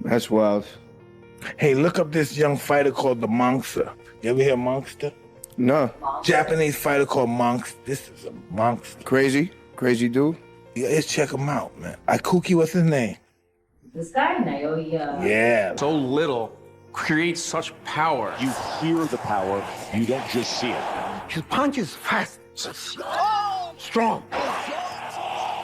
That's wild. Hey, look up this young fighter called the Monster. You ever hear Monster? No. Japanese fighter called Monster. This is a monster. Crazy dude. Yeah, let's check him out, man. Ikuki, what's his name? This guy, Naoya. Yeah. So little creates such power. You hear the power, you don't just see it. His punch is fast, strong,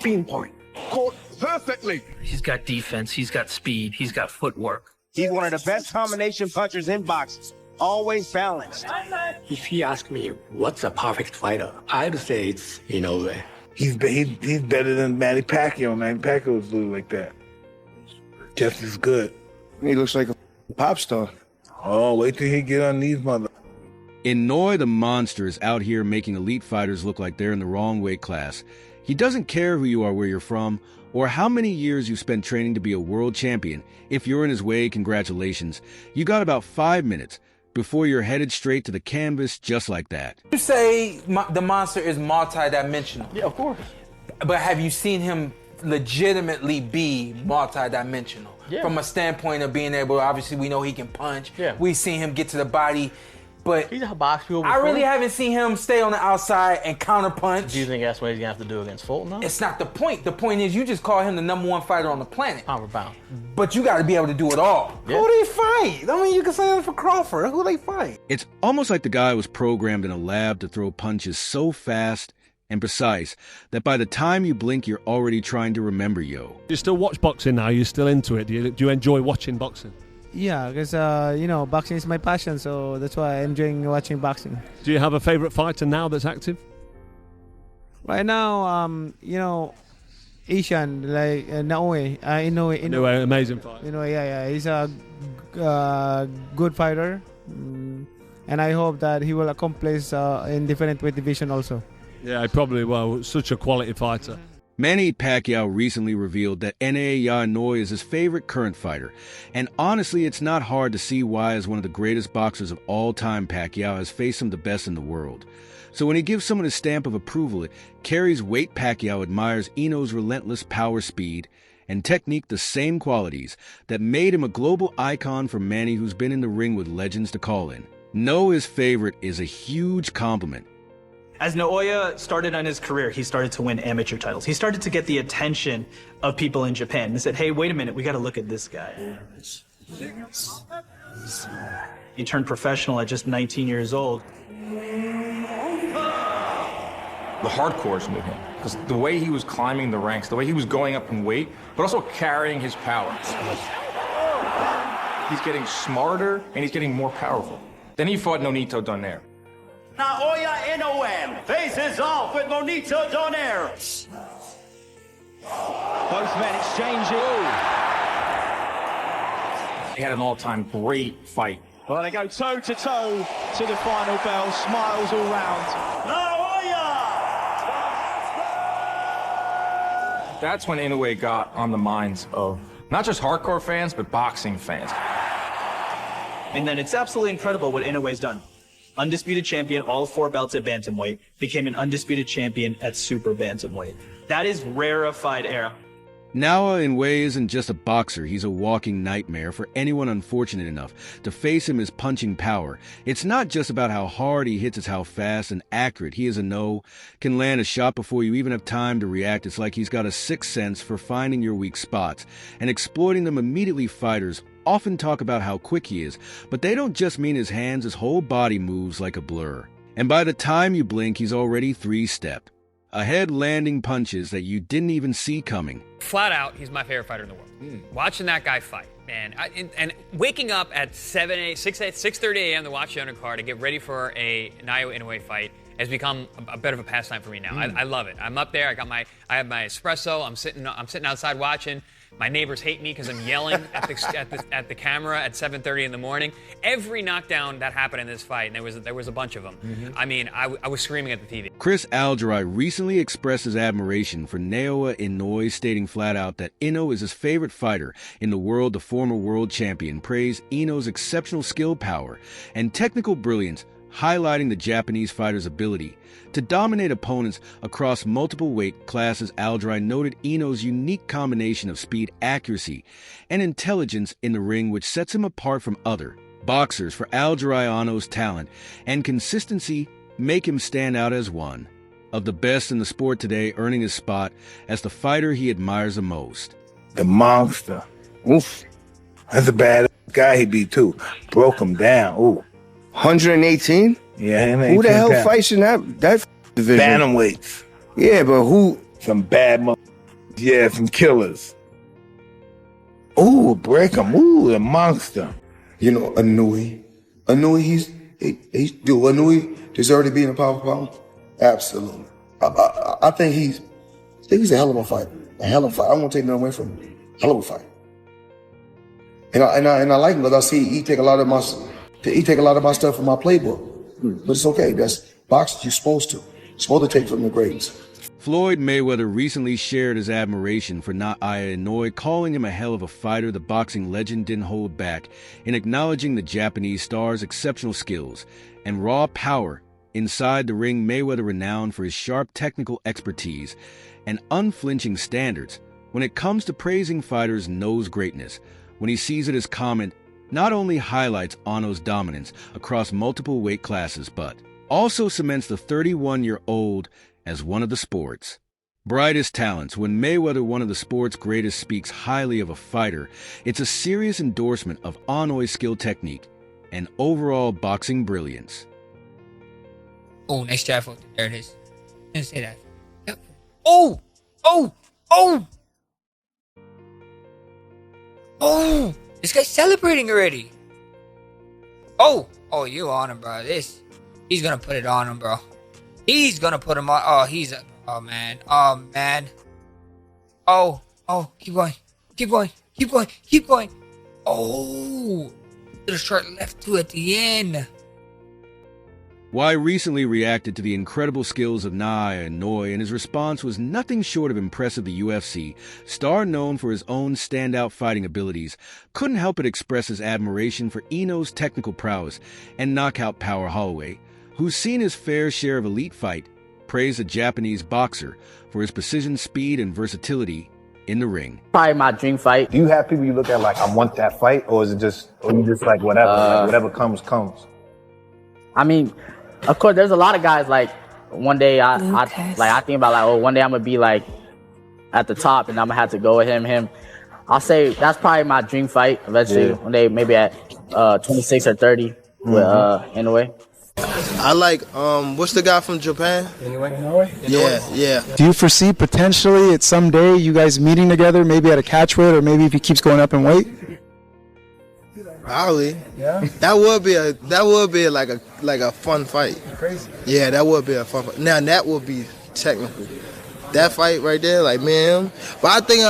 pinpoint, caught perfectly. He's got defense, he's got speed, he's got footwork. He's one of the best combination punchers in boxing. Always balanced. If you ask me what's a perfect fighter, I'd say it's Inoue. He's better than Manny Pacquiao. Manny Pacquiao was blue like that. Just as good. He looks like a pop star. Oh, wait till he get on these mother. Inoue the Monster is out here making elite fighters look like they're in the wrong weight class. He doesn't care who you are, where you're from, or how many years you spent training to be a world champion. If you're in his way, congratulations. You got about 5 minutes before you're headed straight to the canvas just like that. You say the Monster is multi-dimensional. Yeah, of course. But have you seen him legitimately be multi-dimensional? Yeah. From a standpoint of being able, obviously we know he can punch. Yeah. We've seen him get to the body, but He's a box people I before. really haven't seen him stay on the outside and counter punch. Do you think that's what he's gonna have to do against Fulton now? It's not the point. The point is you just call him the #1 fighter on the planet. Pound for pound. But you got to be able to do it all. Yeah. Who they fight? I mean, you can say that for Crawford. Who they fight? It's almost like the guy was programmed in a lab to throw punches so fast and precise that by the time you blink, you're already trying to remember yo. Do you still watch boxing now? You're still into it? Do you enjoy watching boxing? Yeah, because boxing is my passion, so that's why I'm enjoying watching boxing. Do you have a favorite fighter now that's active? Right now, Asian like Naoya Inoue. Inoue, amazing fight. He's a good fighter, and I hope that he will accomplish in different weight division also. Yeah, he probably will. Such a quality fighter. Manny Pacquiao recently revealed that Naoya Inoue is his favorite current fighter. And honestly, it's not hard to see why, as one of the greatest boxers of all time, Pacquiao has faced some of the best in the world. So when he gives someone his stamp of approval, it carries weight. Pacquiao admires Inoue's relentless power, speed, and technique, the same qualities that made him a global icon for Manny, who's been in the ring with legends to call in. Know his favorite is a huge compliment. As Naoya started on his career, he started to win amateur titles. He started to get the attention of people in Japan. They said, hey, wait a minute, we got to look at this guy. He turned professional at just 19 years old. The hardcores with him, because the way he was climbing the ranks, the way he was going up in weight, but also carrying his power. He's getting smarter and he's getting more powerful. Then he fought Nonito Donaire. Naoya Inoue faces off with Nonito Donaire. Both men exchanging. He had an all-time great fight. Well, they go toe-to-toe to the final bell. Smiles all round. That's when Inoue got on the minds of not just hardcore fans, but boxing fans. And then it's absolutely incredible what Inoue's done. Undisputed champion, all 4 belts at bantamweight, became an undisputed champion at super bantamweight. That is rarefied air. Naoya Inoue isn't just a boxer, he's a walking nightmare for anyone unfortunate enough to face him. His punching power. It's not just about how hard he hits, it's how fast and accurate he is. Can land a shot before you even have time to react. It's like he's got a sixth sense for finding your weak spots and exploiting them immediately. Fighters often talk about how quick he is, but they don't just mean his hands. His whole body moves like a blur. And by the time you blink, he's already 3-step ahead, landing punches that you didn't even see coming. Flat out, he's my favorite fighter in the world. Watching that guy fight, man, and waking up at 6:30 a.m. to watch the undercard to get ready for a Naoya Inoue fight has become a bit of a pastime for me now. I love it. I'm up there. I have my espresso. I'm sitting outside watching. My neighbors hate me because I'm yelling at the camera at 7:30 in the morning. Every knockdown that happened in this fight, and there was a bunch of them. I mean, I was screaming at the TV. Chris Algerai recently expressed his admiration for Naoya Inoue, stating flat out that Inoue is his favorite fighter in the world. The former world champion praised Inoue's exceptional skill, power, and technical brilliance, highlighting the Japanese fighter's ability to dominate opponents across multiple weight classes. Algirai noted Inoue's unique combination of speed, accuracy, and intelligence in the ring, which sets him apart from other boxers. For Algirai, Inoue's talent and consistency make him stand out as one of the best in the sport today, earning his spot as the fighter he admires the most. The monster. Oof. That's a bad guy he beat, too. Broke him down. Ooh. 118? Yeah, who the hell fights in that division? Bantamweights. Yeah, but who? Some bad yeah, some killers. Ooh, break him. Ooh, the monster. You know, Inoue, Inoue deserves to be in the pound. Absolutely. I think he's a hell of a fighter. A hell of a fighter. I won't take nothing away from him. Hell of a fighter. And I like him because I see he take a lot of my stuff from my playbook. But it's okay. That's boxing. You're supposed to take from the greats. Floyd Mayweather recently shared his admiration for Naoya Inoue, calling him a hell of a fighter. The boxing legend didn't hold back in acknowledging the Japanese star's exceptional skills and raw power inside the ring. Mayweather, renowned for his sharp technical expertise and unflinching standards when it comes to praising fighters, knows greatness when he sees it. His comment not only highlights Inoue's dominance across multiple weight classes, but also cements the 31-year-old as one of the sport's brightest talents. When Mayweather, one of the sport's greatest, speaks highly of a fighter, it's a serious endorsement of Inoue's skill, technique, and overall boxing brilliance. Oh, nice jab. There it is. I didn't say that. Yep. Oh! Oh! Oh! Oh! This guy's celebrating already. Oh! Oh, you on him, bro. He's gonna put it on him, bro. He's gonna put him on. Oh, oh, man. Oh, man. Oh. Oh, keep going. Keep going. Keep going. Keep going. Oh! Little short left too at the end. Y recently reacted to the incredible skills of Naoya Inoue, and his response was nothing short of impressive. The UFC star, known for his own standout fighting abilities, couldn't help but express his admiration for Inoue's technical prowess and knockout power. Holloway, who's seen his fair share of elite fight, praised the Japanese boxer for his precision, speed, and versatility in the ring. Probably my dream fight. Do you have people you look at like, I want that fight, or is it just, or you just like whatever, whatever comes? I mean, of course, there's a lot of guys like one day I think about like, oh, one day I'm gonna be like at the top and I'm gonna have to go with him. I'll say that's probably my dream fight eventually. One day, maybe at 26 or 30 with Inoue. I like what's the guy from Japan? Inoue? Yeah. Do you foresee potentially at some day you guys meeting together, maybe at a catch weight, or maybe if he keeps going up in weight? Probably. Yeah. That would be like a fun fight. Crazy. Yeah, that would be a fun fight. Now that would be technical. That fight right there, like me and him. But I think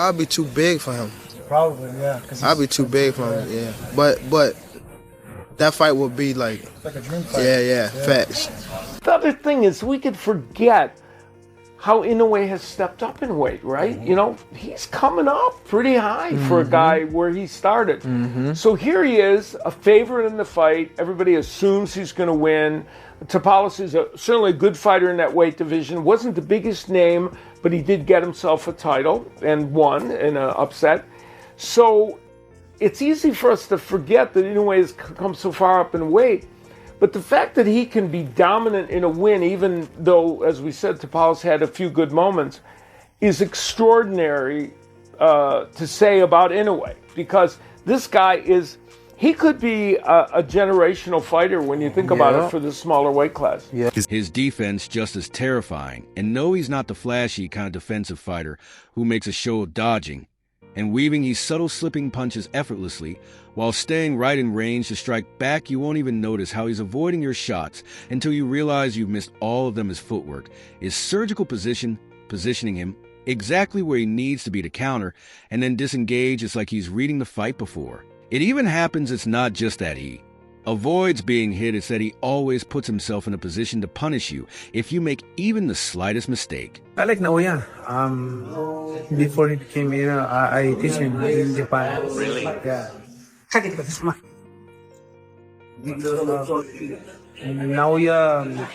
I'll be too big for him. Probably, yeah. I'll be too big for him. Yeah. But that fight would be like a dream fight. Yeah, facts. The other thing is we could forget how Inoue has stepped up in weight, right? You know, he's coming up pretty high for a guy where he started. So here he is, a favorite in the fight. Everybody assumes he's going to win. Tapales is certainly a good fighter in that weight division. Wasn't the biggest name, but he did get himself a title and won in an upset. So it's easy for us to forget that Inoue has come so far up in weight. But the fact that he can be dominant in a win, even though, as we said, Tapales had a few good moments, is extraordinary to say about Inoue. Because this guy he could be a generational fighter when you think about it for the smaller weight class. His defense just as terrifying. And no, he's not the flashy kind of defensive fighter who makes a show of dodging and weaving. He's subtle, slipping punches effortlessly while staying right in range to strike back. You won't even notice how he's avoiding your shots until you realize you've missed all of them. His footwork, his surgical positioning him exactly where he needs to be to counter and then disengage. It's like he's reading the fight before it even happens. It's not just that he avoids being hit, it's that he always puts himself in a position to punish you if you make even the slightest mistake. I like Naoya. Before he became here, I teach him in Japan. Really? Yeah. Naoya,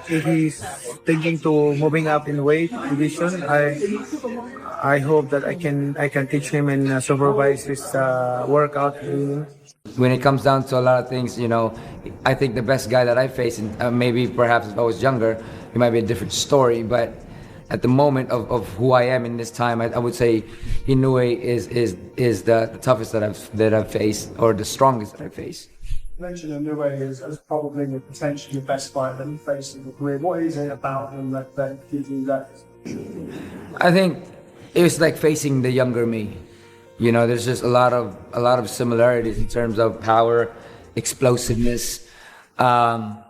if he's thinking to moving up in weight division, I hope that I can teach him and supervise his workout. When it comes down to a lot of things, you know, I think the best guy that I faced, and maybe perhaps if I was younger, it might be a different story, but at the moment of who I am in this time, I would say Inoue is the toughest that I've faced, or the strongest that I've faced. You mentioned Inoue as probably the potentially best fighter that you faced in your career. What is it about him that gives you that? I think it was like facing the younger me. You know, there's just a lot of similarities in terms of power, explosiveness, and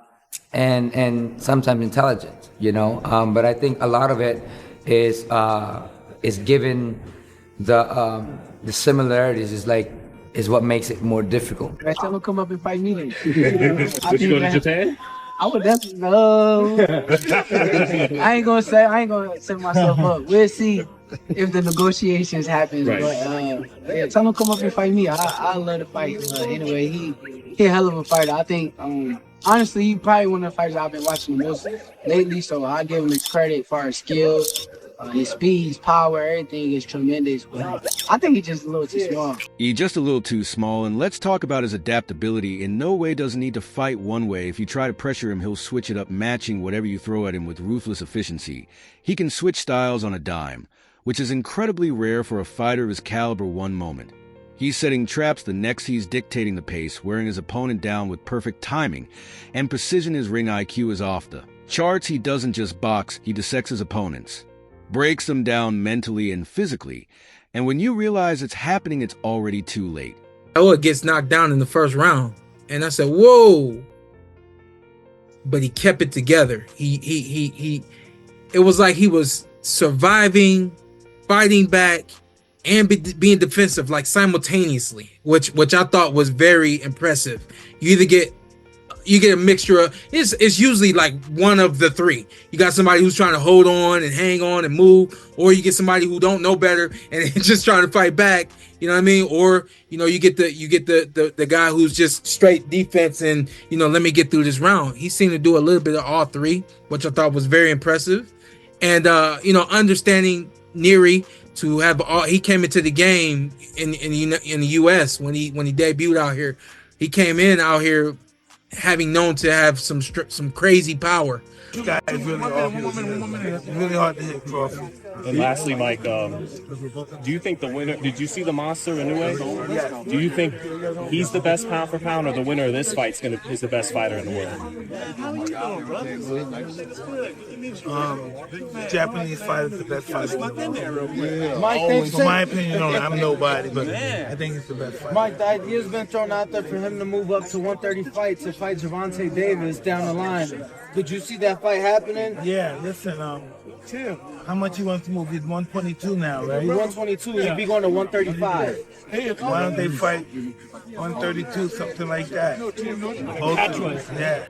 sometimes intelligence. You know, but I think a lot of it is given the similarities is what makes it more difficult. Next time he'll come up and fight me then. Would you go to Japan? I would definitely no. I ain't gonna set myself up. We'll see if the negotiations happen. Right. But yeah, tell him to come up and fight me. I love to fight. Anyway, he a hell of a fighter. I think honestly, he probably one of the fighters I've been watching the most lately. So I give him his credit for his skills. His speed, his power, everything is tremendous, but I think he's just a little too small. He's just a little too small, and let's talk about his adaptability. In no way doesn't need to fight one way. If you try to pressure him, he'll switch it up, matching whatever you throw at him with ruthless efficiency. He can switch styles on a dime, which is incredibly rare for a fighter of his caliber one moment. He's setting traps, the next he's dictating the pace, wearing his opponent down with perfect timing, and precision. His ring IQ is off the charts. He doesn't just box, he dissects his opponents, breaks them down mentally and physically, and when you realize it's happening, it's already too late. Naoya gets knocked down in the first round, and I said, "Whoa!" But he kept it together. He. It was like he was surviving, fighting back, and being defensive, like simultaneously, which I thought was very impressive. You get a mixture of, it's usually like one of the three. You got somebody who's trying to hold on and hang on and move, or you get somebody who don't know better and just trying to fight back, you know what I mean? Or, you know, you get the guy who's just straight defense and, you know, let me get through this round. He seemed to do a little bit of all three, which I thought was very impressive. And you know, understanding Neri to have he came into the game in the US when he debuted out here. He came in out here having known to have some crazy power. This guy is really It's really hard to hit Crawford. And lastly, Mike, do you think the winner? Did you see the monster Inoue? Yes. Do you think he's the best pound for pound, or the winner of this fight is the best fighter in the world? Japanese fighter is the best fighter in the world. Mike, for my opinion, I'm nobody, but I think he's the best fighter. Mike, the idea's been thrown out there for him to move up to 130 fights to fight Gervonta Davis down the line. Could you see that fight happening? Yeah, listen, how much he wants to move? He's 122 now, right? He's 122. He'd be going to 135. Why don't they fight 132, something like that? Yeah.